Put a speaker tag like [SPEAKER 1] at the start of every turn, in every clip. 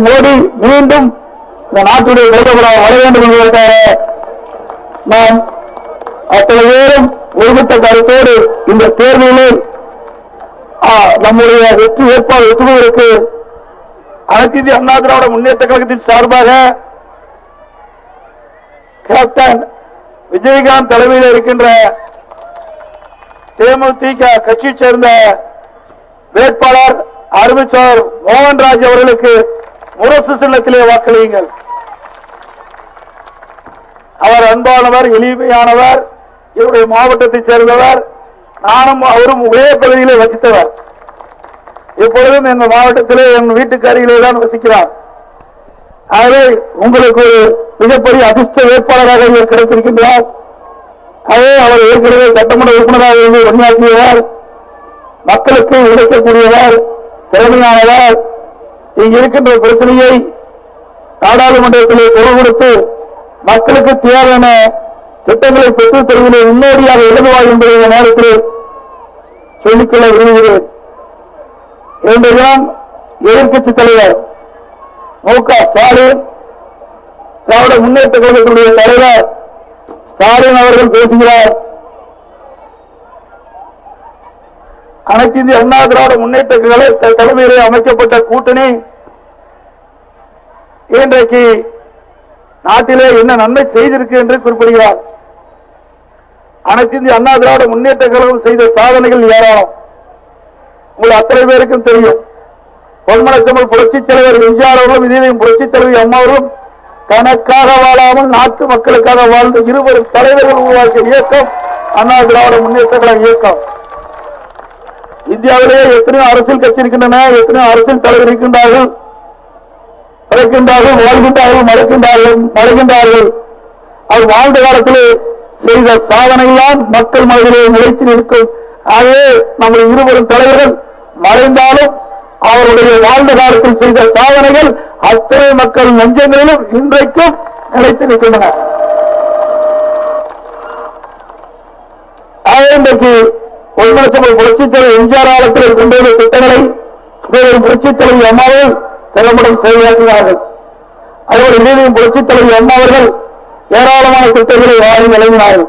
[SPEAKER 1] மோடி மீண்டும் இந்த நாட்டுடைய பிரதமராக வர வேண்டும் என்பதற்காக நாம் அத்தனை பேரும் ஒருமித்த கருத்தோடு இந்த தேர்தலிலே நம்முடைய வெற்றி வேட்பாளர் வெற்றுவதற்கு அனைத்து இந்திய அண்ணா திராவிட முன்னேற்ற கழகத்தின் சார்பாக கேப்டன் விஜயகாந்த் தலைமையில் இருக்கின்ற தேமுதிக கட்சியைச் சேர்ந்த வேட்பாளர் அறிவிச்சார் மோகன்ராஜ் அவர்களுக்கு முரசு சின்னத்திலே வாக்களியுங்கள். அவர் அன்பானவர், எளிமையானவர், இவருடைய மாவட்டத்தைச் சேர்ந்தவர். நானும் அவரும் ஒரே பகுதியிலே வசித்தவர். இப்பொழுதும் எங்கள் மாவட்டத்திலே என் வீட்டுக்கு அருகிலே தான் வசிக்கிறார். ஆகவே உங்களுக்கு ஒரு மிகப்பெரிய அதிர்ஷ்ட வேட்பாளராக இவர் கிடைத்திருக்கின்றார். அதே அவர் ஏற்கனவே சட்டமன்ற உறுப்பினராக இருந்து பணியாற்றியவர், மக்களுக்கு உழைக்கக்கூடியவர், திறமையானவர். இங்கு இருக்கின்ற பிரச்சனையை நாடாளுமன்றத்திலே குரல் கொடுத்து மக்களுக்கு தேவையான திட்டங்களை பெற்றுத் தருவதிலே முன்னோடியாக எழுதுவார் என்பதை இந்த நேரத்தில் சொல்லிக்கொள்ள விரும்புகிறேன். இன்றைய தினம் எதிர்க்கட்சித் தலைவர் மு.க. ஸ்டாலின், திராவிட முன்னேற்ற கழகத்தினுடைய தலைவர் ஸ்டாலின் அவர்கள் பேசுகிறார். அனைத்து இந்திய அண்ணா திராவிட முன்னேற்ற கழக தலைமையிலே அமைக்கப்பட்ட கூட்டணி இன்றைக்கு நாட்டிலே என்ன நன்மை செய்திருக்கு என்று குறிப்பிடுகிறார். அனைத்து இந்திய அண்ணா திராவிட முன்னேற்ற கழகம் செய்த சாதனைகள் ஏராளம். உங்கள் அத்தனை பேருக்கும் தெரியும். பொன்மனச்செம்மல் புரட்சித் தலைவர் எம்ஜிஆர் அவர்களும் இதேயும் புரட்சித் தலைவி அம்மாவர்களும் தனக்காக வாழாமல் நாட்டு மக்களுக்காக வாழ்ந்த இருவரும் தலைவர்கள் உருவாக்கிய இயக்கம் அண்ணா திராவிட முன்னேற்ற கழக இயக்கம். இந்தியாவிலேயே எத்தனையோ அரசியல் கட்சி இருக்கின்றன, எத்தனையோ அரசியல் தலைவர் இருக்கின்றார்கள், பிறக்கின்றார்கள், வாழ்கின்றார்கள், மறைக்கின்றார்கள். அவர் வாழ்ந்த காலத்திலே செய்த சாதனையெல்லாம் மக்கள் மனதிலே நிலைத்து நிற்கும். ஆகவே நம்முடைய இருவரும் தலைவர்கள் மறைந்தாலும் அவருடைய வாழ்ந்த காலத்தில் செய்த சாதனைகள் அத்தனை மக்கள் நெஞ்சங்களிலும் இன்றைக்கும் நிலைத்து நிற்கின்றன. இன்றைக்கு பொன்மனச்செம்மல் புரட்சித் தலைவர் எம்ஜிஆர் காலத்தில் கொண்டு வந்த திட்டங்களை புரட்சித் தலைவி அம்மாவர்கள் திறம்படம் செயலாற்றினார்கள். அதோடு இதையும் புரட்சித் தலைவி அம்மாவர்கள் ஏராளமான திட்டங்களை வாரி வழங்கினார்கள்.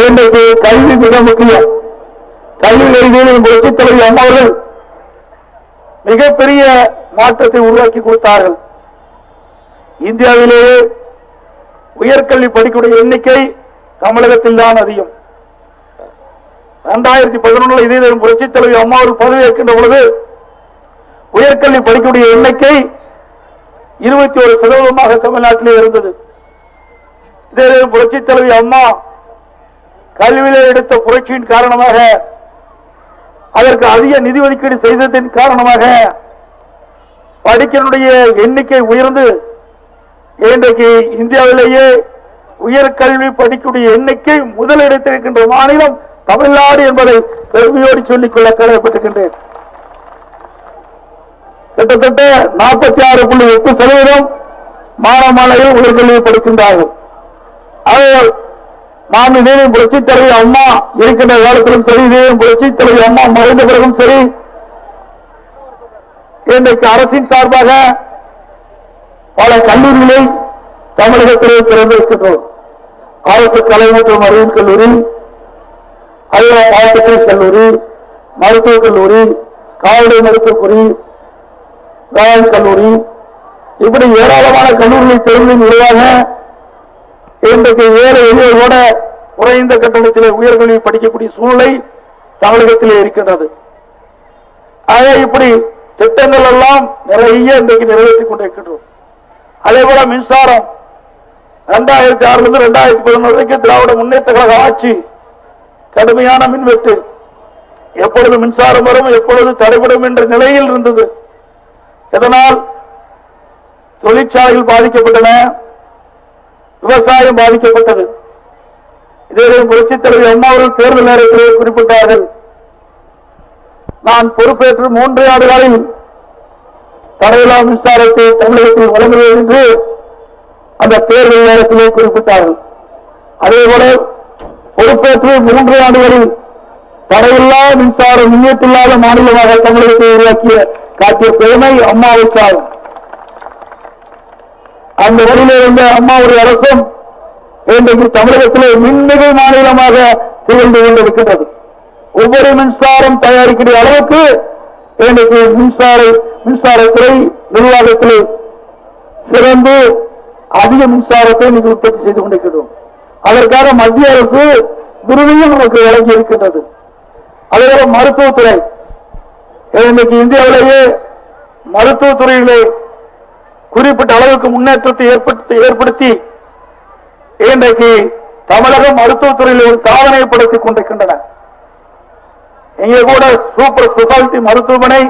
[SPEAKER 1] இன்றைக்கு கல்வி மிக முக்கியம். கல்வி நெறிகளிலும் புரட்சித் தலைவி அம்மாவர்கள் மிகப்பெரிய மாற்றத்தை உருவாக்கி கொடுத்தார்கள். இந்தியாவிலேயே உயர்கல்வி படிக்கக்கூடிய எண்ணிக்கை தமிழகத்தில் தான் அதிகம். 2011 இதே புரட்சித் தலைவி அம்மாவர்கள் பதவியேற்கின்ற பொழுது உயர்கல்வி படிக்கக்கூடிய எண்ணிக்கை 21% தமிழ்நாட்டிலே இருந்தது. இதே புரட்சித் தலைவி அம்மா கல்வியிலே எடுத்த புரட்சியின் காரணமாக, அதற்கு அதிக நிதி ஒதுக்கீடு செய்ததின் காரணமாக படிக்கனுடைய எண்ணிக்கை உயர்ந்து இன்றைக்கு இந்தியாவிலேயே உயர்கல்வி படிக்கக்கூடிய எண்ணிக்கை முதலிடத்தில் இருக்கின்ற மாநிலம் தமிழ்நாடு என்பதை பெருமையோடு சொல்லிக் கொள்ள கடமைப்பட்டிருக்கின்றேன். கிட்டத்தட்ட 46.8% மாணவ மாணவிகள் உயர்கல்வியை படிக்கின்றார்கள். மாண்புமிகு புரட்சித் தலைவி அம்மா இருக்கின்ற காலத்திலும் சரி, புரட்சித் தலைவி அம்மா மறைந்த பிறகும் சரி, இன்றைக்கு அரசின் சார்பாக பல கல்லூரிகளை தமிழகத்திலே திறந்திருக்கின்றோம். அரசு கலை மற்றும் அறிவியல் கல்லூரி, அதே பாலிடெக்னிக் கல்லூரி, மருத்துவக் கல்லூரி, கால்நடை மருத்துவக்குறி, வேளாண் கல்லூரி, இப்படி ஏராளமான கல்லூரிகளை திறந்ததன் விளைவாக இன்றைக்கு ஏழை எளியோட குறைந்த கட்டணத்திலே உயர்கல்வி படிக்கக்கூடிய சூழ்நிலை தமிழகத்திலே இருக்கின்றது. ஆக இப்படி திட்டங்கள் எல்லாம் நிறைய இன்றைக்கு நிறைவேற்றிக் கொண்டிருக்கின்றோம். அதே போல மின்சாரம் 2006 2011 வரைக்கும் திராவிட முன்னேற்ற கழக ஆட்சி கடுமையான மின்வெட்டு, எப்பொழுது மின்சாரம் வரும், எப்பொழுது தடைபடும் என்ற நிலையில் இருந்தது. இதனால் தொழிற்சாலைகள் பாதிக்கப்பட்டன, விவசாயம் பாதிக்கப்பட்டது. இதே புரட்சித் தலைவி அம்மா அவர்கள் தேர்தல் நேரத்தில் குறிப்பிட்டார்கள், நான் பொறுப்பேற்று 3 ஆண்டுகளில் தடையில்லா மின்சாரத்தை தமிழகத்தில் வழங்குவேன் என்று அந்த தேர்தல் நேரத்திலே குறிப்பிட்டார்கள். அதேபோல பொறுப்பேற்று 3 ஆண்டுகளில் தடையில்லா மின்சாரம் மின்னியத்தில்லாத மாநிலமாக தமிழகத்தை உருவாக்கிய காட்டிய பெருமை அம்மாவை சாரும். அந்த வழியிலே இருந்த அம்மாவுடைய அரசும் இன்றைக்கு தமிழகத்திலே மின்மிகு மாநிலமாக திகழ்ந்து கொண்டிருக்கின்றது. ஒவ்வொரு மின்சாரம் தயாரிக்கிற அளவுக்கு இன்றைக்கு மின்சாரத்துறை நிர்வாகத்தில் சிறந்து அதிக மின்சாரத்தை இன்னைக்கு உற்பத்தி செய்து கொண்டிருக்கிறோம். அதற்காக மத்திய அரசு விருதையும் நமக்கு வழங்கி இருக்கின்றது. அதேபோல மருத்துவத்துறை இன்றைக்கு இந்தியாவிலேயே மருத்துவத்துறையிலே குறிப்பிட்ட அளவுக்கு முன்னேற்றத்தை ஏற்படுத்தி இன்றைக்கு தமிழக மருத்துவத்துறையில் ஒரு சாதனையை படுத்திக் கொண்டிருக்கின்றன. இங்கே கூட சூப்பர் ஸ்பெஷாலிட்டி மருத்துவமனை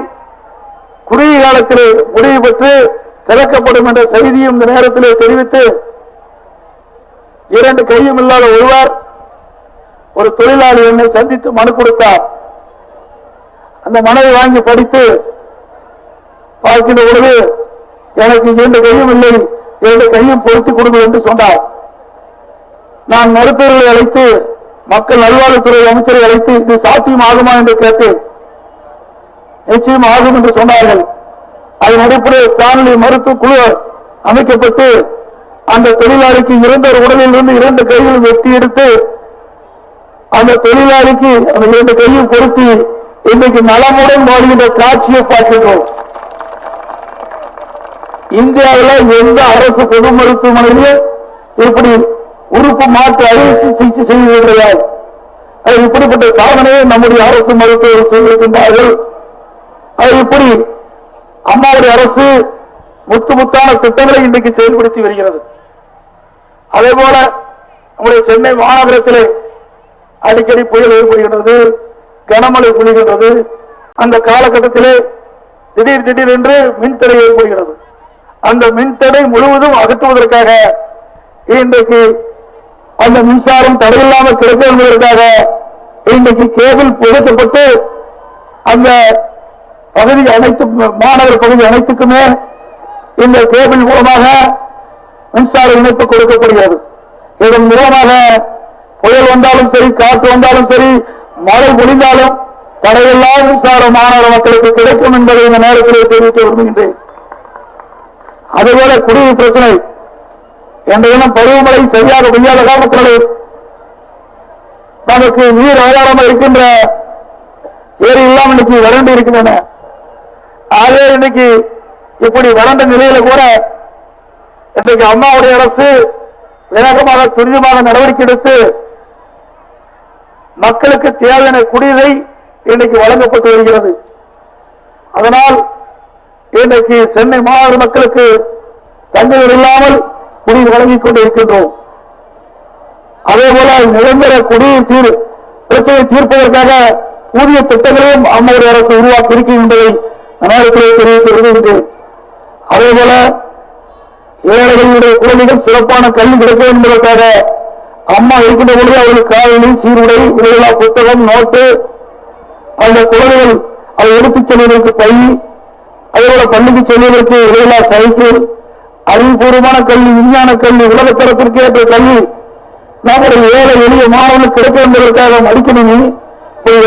[SPEAKER 1] குறுகிய காலத்தில் முடிவு பெற்று திறக்கப்படும் என்ற செய்தியும் இந்த நேரத்திலே தெரிவித்து, 2 கையும் இல்லாத ஒருவர் ஒரு தொழிலாளி என்னை சந்தித்து மனு கொடுத்தார். அந்த மனுவை வாங்கி படித்து பார்க்கின்ற பொழுது எனக்கு 2 கையும் இல்லை, 2 கையும் பொருத்திக் கொடுங்கள் என்று சொன்னார். நான் மருத்துவர்களை அழைத்து மக்கள் நல்வாழ்வுத்துறை அமைச்சரை அழைத்து இது சாத்தியம் ஆகுமா என்று கேட்டேன். நிச்சயம் ஆகும் என்று சொன்னார்கள். அதன் அடிப்படையில் ஸ்டான்லி மருத்துவ குழு அமைக்கப்பட்டு அந்த தொழிலாளிக்கு இருந்த உடலில் இருந்து 2 கைகளும் வெட்டி எடுத்து அந்த தொழிலாளிக்கு அந்த 2 கையும் பொருத்தி இன்றைக்கு நலமுடன் வாழ்கின்ற காட்சியை பார்க்கின்றோம். இந்தியாவில் எந்த அரசு பொது மருத்துவமனையிலும் இப்படி உறுப்பு மாற்று அறுவை சிகிச்சை செய்திருக்கிறார். இப்படிப்பட்ட சாதனையை நம்முடைய அரசு மருத்துவர்கள் செய்திருக்கின்றார்கள். அது இப்படி அம்மாவுடைய அரசு முத்தான திட்டங்களை இன்றைக்கு செயல்படுத்தி வருகிறது. அதே போல நம்முடைய சென்னை மாநகரத்திலே அடிக்கடி புயல் ஏற்படுகின்றது, கனமழை பொழிகின்றது. அந்த காலகட்டத்திலே திடீர் என்று மின்தடை ஏற்படுகிறது. அந்த மின்தடை முழுவதும் அகற்றுவதற்காக இன்றைக்கு அந்த மின்சாரம் தடையில்லாமல் கிடைக்கும் என்பதற்காக இன்றைக்கு கேபிள் புதைக்கப்பட்டு அந்த பகுதி அனைத்து மாநகர பகுதி அனைத்துக்குமே இந்த கேபிள் மூலமாக மின்சார இணைப்பு கொடுக்கப்படுகிறது. இதன் மூலமாக புயல் வந்தாலும் சரி, காற்று வந்தாலும் சரி, மழை பொழிந்தாலும் தடையில்லாத மின்சாரம் மாநகர மக்களுக்கு கிடைக்கும் என்பதை இந்த நேரத்தில் தெரிவிக்க விரும்புகின்றேன். அதேபோல குடிநீர் பிரச்சனை என்ற இனம் பருவமழை சரியாக பெய்யாத காரணத்திலே நமக்கு நீர் ஆதாரமாக இருக்கின்ற ஏரி எல்லாம் இன்னைக்கு வறண்டு இருக்கின்றன. ஆகவே இன்னைக்கு இப்படி வறண்ட நிலையில கூட இன்றைக்கு அம்மாவுடைய அரசு வேகமாக துரிதமாக நடவடிக்கை எடுத்து மக்களுக்கு தேவையான குடிநீரை இன்றைக்கு வழங்கப்பட்டு வருகிறது. அதனால் இன்றைக்கு சென்னை மாநகர மக்களுக்கு தண்ணீர் இல்லாமல் குடிநீர் வழங்கிக் கொண்டிருக்கின்றோம். அதேபோல நிரந்தர குடிநீர் பிரச்சனையை தீர்ப்பதற்காக புதிய திட்டங்களையும் அம்மாவுடைய அரசு உருவாக்கி இருக்கும் என்பதை நேரத்திலே தெரிவித்து வருகின்றேன். அதேபோல ஏழைகளுடைய குழந்தைகள் சிறப்பான கல்வி கிடைக்கும் என்பதற்காக அம்மா இருக்கின்ற பொழுது அவர்களுக்கு காலனி, சீருடை, விலையில்லா புத்தகம், நோட்டு, அந்த குழந்தைகள் அதை எடுத்துச் செல்வதற்கு பை, அதேபோல பள்ளிக்கு செல்வதற்கு விலையில்லா சைக்கிள், அறிவுபூர்வமான கல்வி, விஞ்ஞான கல்வி, உலகத்தரத்திற்கு ஏற்ற கல்வி நம்முடைய ஏழை எளிய மாணவர்களுக்கு கிடைக்கும் என்பதற்காக மடிக்கணினி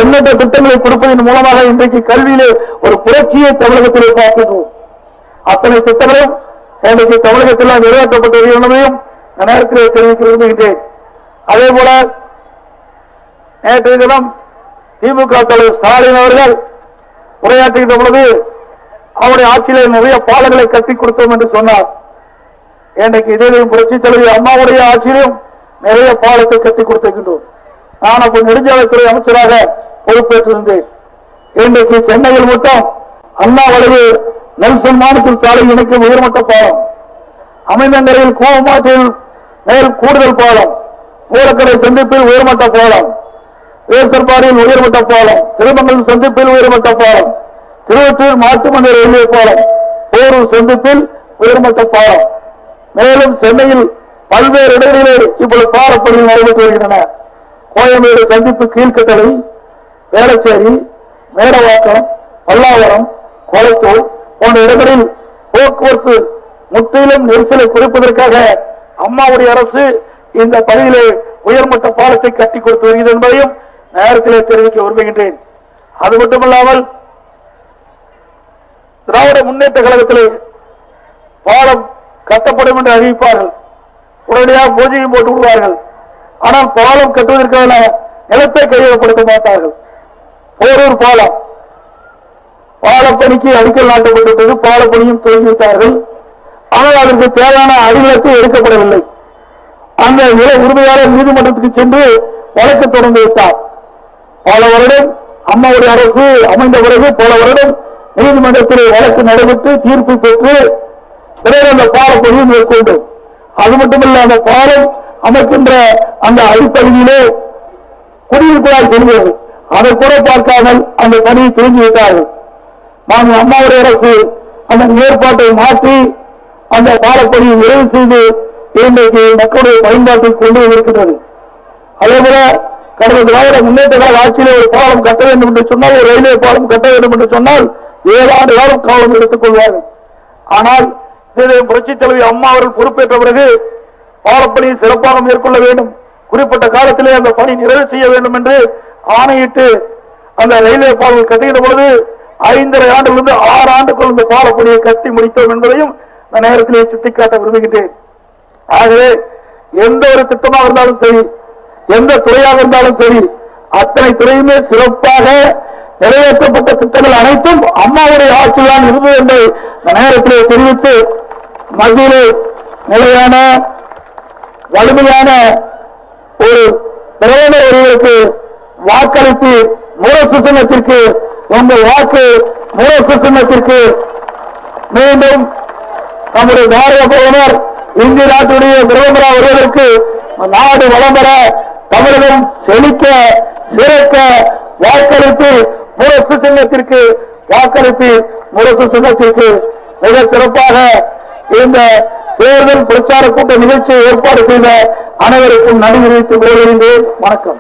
[SPEAKER 1] எண்ணற்ற திட்டங்களை கொடுப்பதன் மூலமாக இன்றைக்கு கல்வியிலே ஒரு புரட்சியை தமிழகத்திலே பார்க்கின்றோம். அத்தனை திட்டங்களும் இன்றைக்கு தமிழகத்தில் நிறைவேற்றப்பட்டு வருவதையும் நேரத்திலே தெரிவிக்க விரும்புகின்றேன். அதே போல நேற்றைய தினம் திமுக தலைவர் ஸ்டாலின் அவர்கள் உரையாற்றுகின்ற பொழுது அவருடைய ஆட்சியிலே நிறைய பாலங்களை கட்டிக் கொடுத்தோம் என்று சொன்னார். இன்றைக்கு இதிலும் புரட்சி தலைவி அம்மாவுடைய ஆட்சியிலும் நிறைய பாலத்தை கட்டிக் கொடுத்திருக்கின்றோம். நான் அப்போ நெடுஞ்சாலைத்துறை அமைச்சராக பொறுப்பேற்றிருந்தேன். இன்றைக்கு சென்னையில் மட்டும் அண்ணா வளைவு நெல்சன் மாநிலம் சாலை இணைக்கும் உயர்மட்ட பாலம், அமைந்தங்கரையில் கோவமாற்றில் மேல் கூடுதல் பாலம், மூலக்கடை சந்திப்பில் உயர்மட்ட பாலம், வேசற்பாடியில் உயர்மட்ட பாலம், திருமங்கலம் சந்திப்பில் உயர்மட்ட பாலம், திருவொற்றியூர் மாட்டுமன்ற ரயில்வே பாலம், போரூர் சந்திப்பில் உயர்மட்ட பாலம். மேலும் சென்னையில் பல்வேறு இடங்களிலே இப்பொழுது பாலப்பணிகள் நடைபெற்று வருகின்றன. கோயம்பேடு சந்திப்பு கீழ்கட்டளை, வேளச்சேரி, மேடவாக்கம், பல்லாவரம், கொளத்தூர் போன்ற இடங்களில் போக்குவரத்து முற்றிலும் நெரிசலை குறைப்பதற்காக அம்மாவுடைய அரசு இந்த பணியிலே உயர்மட்ட பாலத்தை கட்டி கொடுத்து வருகிறது என்பதையும் நேரத்திலே தெரிவிக்க விரும்புகின்றேன். அது மட்டுமல்லாமல் திராவிட முன்னேற்ற கழகத்திலே பாலம் கட்டப்படும் என்று அறிவிப்பார்கள். உடனடியாக பூஜையும் போட்டு விடுவார்கள். ஆனால் பாலம் கட்டுவதற்கான நிலத்தை கையகப்படுத்த மாட்டார்கள். போரூர் பாலப்பணிக்கு அடிக்கல் நாட்டப்பட்டது. பாலப்பணியும் துவங்கிவிட்டார்கள். ஆனால் அதற்கு தேவையான அடிநிலத்தை எடுக்கப்படவில்லை. அந்த நில உரிமையாளர் நீதிமன்றத்துக்கு சென்று வழக்கு தொடர்ந்து விட்டார். பல வருடம் அம்மாவுடைய அரசு அமைந்த பிறகு பல வருடம் நீதிமன்றத்தில் வழக்கு நடைபெற்று தீர்ப்பு பெற்று பிறகு அந்த பாலப்பணியை மேற்கொண்டோம். அது மட்டுமல்ல, அந்த பாலம் அமைக்கின்ற அந்த அடிப்பகுதியிலே குடிநீர் குழாய் செல்கிறது. அதை கூட பார்க்காமல் அந்த பணியை துவங்கிவிட்டார்கள். நாங்கள் அம்மாவுடைய அரசு அந்த ஏற்பாட்டை மாற்றி அந்த பாலப்பணியை நிறைவு செய்து இன்றைக்கு மக்களுடைய பயன்பாட்டில் கொண்டு வந்திருக்கிறது. அதேபோல கடந்த திராவிட முன்னேற்ற கழக ஆட்சியிலே ஒரு பாலம் கட்ட வேண்டும் என்று சொன்னால், ஒரு ரயில்வே பாலம் கட்ட வேண்டும் என்று சொன்னால் 7 ஆண்டு காலம் காலம் எடுத்துக் கொள்வார்கள். ஆனால் புரட்சித் தலைவி அம்மா அவர்கள் பொறுப்பேற்ற பிறகு பாலப்பணியை சிறப்பாக மேற்கொள்ள வேண்டும், குறிப்பிட்ட காலத்திலே அந்த பணி நிறைவு செய்ய வேண்டும் என்று ஆணையிட்டு அந்த ரயில்வே பாலம் கட்டுகின்ற பொழுது 5.5 ஆண்டிலிருந்து 6 ஆண்டுக்குள் இந்த பாலப்பணியை கட்டி முடித்தோம் என்பதையும் இந்த நேரத்திலே சுட்டிக்காட்ட விரும்புகின்றேன். ஆகவே எந்த ஒரு திட்டமாக இருந்தாலும் சரி, எந்த துறையாக இருந்தாலும் சரி, அத்தனை துறையுமே சிறப்பாக நிறைவேற்றப்பட்ட திட்டங்கள் அனைத்தும் அம்மாவுடைய ஆட்சிதான் இருந்தது என்று இந்த நேரத்திலே தெரிவித்து, மத்தியிலே நிலையான வலிமையான ஒரு பிரதமர் ஒருவருக்கு வாக்களித்து முரசு சின்னத்திற்கு, உங்கள் வாக்கு முரசு சின்னத்திற்கு. மீண்டும் நம்முடைய பாரத பிரதமர் இந்திய நாட்டுடைய பிரதமராக வருவதற்கு நாடு வளம் பெற, தமிழகம் செழிக்க சிறக்க வாக்களித்து முரசு சின்னத்திற்கு வாக்களித்து முரசு சின்னத்திற்கு மிக சிறப்பாக இந்த தேர்தல் பிரச்சார கூட்ட நிகழ்ச்சியை ஏற்பாடு செய்த அனைவருக்கும் நன்றி தெரிவித்து விடைபெறுகிறேன். வணக்கம்.